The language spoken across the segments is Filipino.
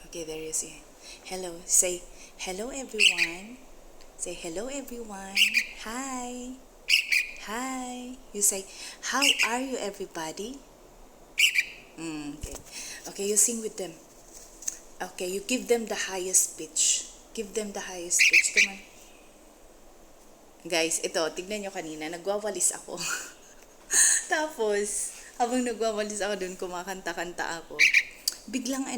Okay, there you see. Hello. Say hello, everyone. Say hello, everyone. Hi. Hi. You say, how are you, everybody? Okay. Okay, you sing with them. Okay, you give them the highest pitch. Give them the highest pitch. Come on. Guys, ito, tignan nyo kanina, nagwawalis ako. Tapos, habang nagwawalis ako dun, kumakanta-kanta ako. Biglang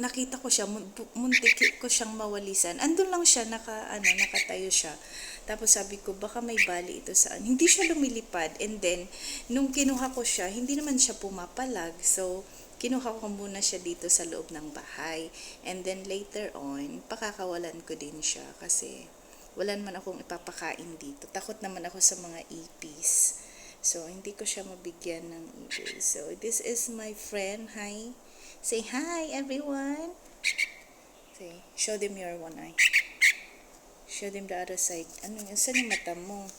nakita ko siya, muntik ko siyang mawalisan. Andun lang siya, nakatayo siya. Tapos sabi ko, baka may bali ito saan. Hindi siya lumilipad. And then, nung kinuha ko siya, hindi naman siya pumapalag. So, kinuha ko muna siya dito sa loob ng bahay. And then, later on, pakakawalan ko din siya kasi wala naman akong ipapakain dito. Takot naman ako sa mga ipis. So, hindi ko siya mabigyan ng ipis. So, this is my friend. Hi. Say hi, everyone. Say, show them your one eye. Show them the other side. Ano yun? Saan yung mata mo?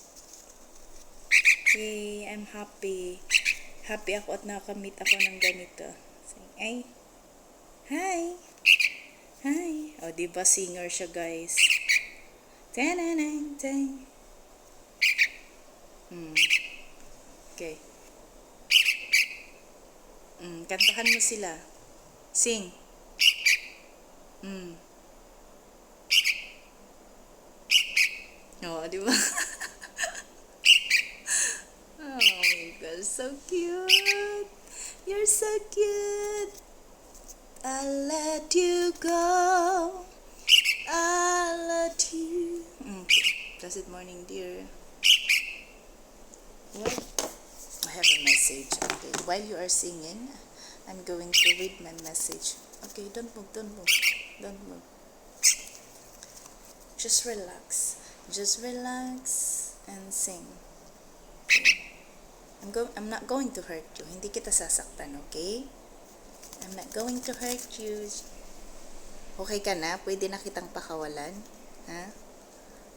Hey, I'm happy. Happy ako at nakamit ako ng ganito. Say, ay. Hi. Hi. O, diba singer siya, guys? Tananang. Okay. Kantahan mo sila. Sing. Oh, di ba? Oh my God, so cute. You're so cute. I'll let you go. I'll let you. Okay. Blessed morning, dear. What? I have a message. Okay. While you are singing, I'm going to read my message. Okay, don't move. Don't move. Just relax. Just relax and sing. Okay. I'm not going to hurt you. Hindi kita sasaktan, okay? I'm not going to hurt you. Okay ka na? Pwede na kitang pakawalan? Ha?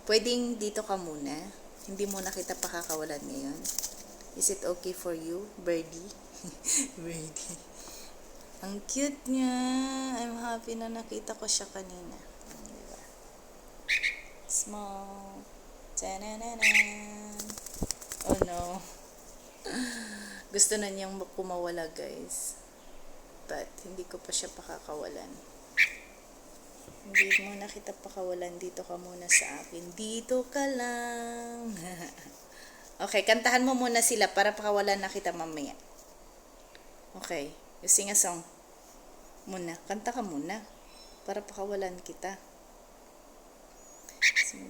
Pwedeng dito ka muna. Hindi mo na kita pakakawalan ngayon. Is it okay for you, birdie? Birdie. Ang cute niya. I'm happy na nakita ko siya kanina. Diba? Small. Tanananan. Oh no. Gusto na niyang pumawala, guys. But, hindi ko pa siya pakakawalan. Hindi mo na kita pakawalan. Dito ka muna sa akin. Dito ka lang. Okay, kantahan mo muna sila para pakawalan na kita mamaya. Okay, you sing a song. Muna, kanta ka muna. Para pakawalan kita. So,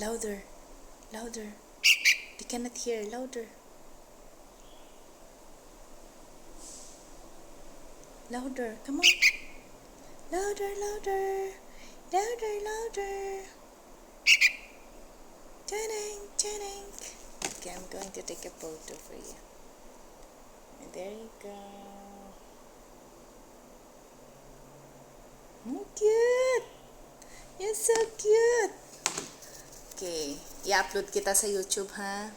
louder. Louder. They cannot hear. Louder. Louder. Come on. Louder, louder. Louder, louder. Tanang. Okay, I'm going to take a photo for you. And there you go. Oh, cute. You're so cute. Okay. I-upload kita sa YouTube, ha?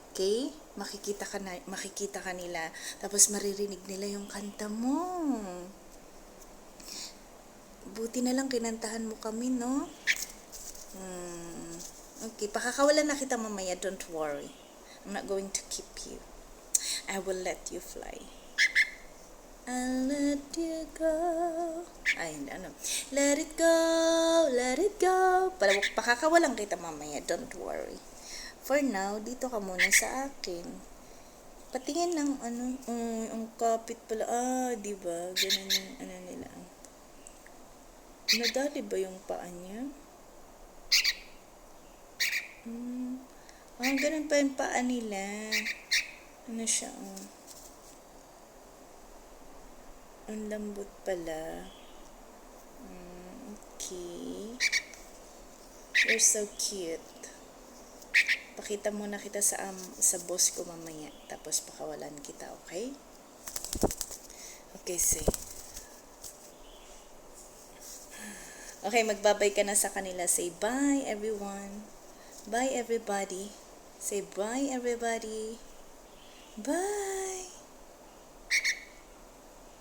Okay? Makikita ka nila. Tapos maririnig nila yung kanta mo. Buti na lang kinantahan mo kami, no? Okay, pakakawalan na kita mamaya. Don't worry. I'm not going to keep you. I will let you fly. I'll let you go. Ay, ano. Let it go. Pakakawalan kita mamaya. Don't worry. For now, dito ka muna sa akin. Patingin ng ang kapit pala. Diba? Ganun yung nila. Nadali ba yung paa niya? Ganun pa yung paa nila. Ano siya, Ang lambot pala. Okay. You're so cute. Pakita muna kita sa boss ko mamaya. Tapos pakawalan kita, okay? Okay, say. Okay, magbabay ka na sa kanila. Say bye, everyone. Bye, everybody. Say bye, everybody. Bye.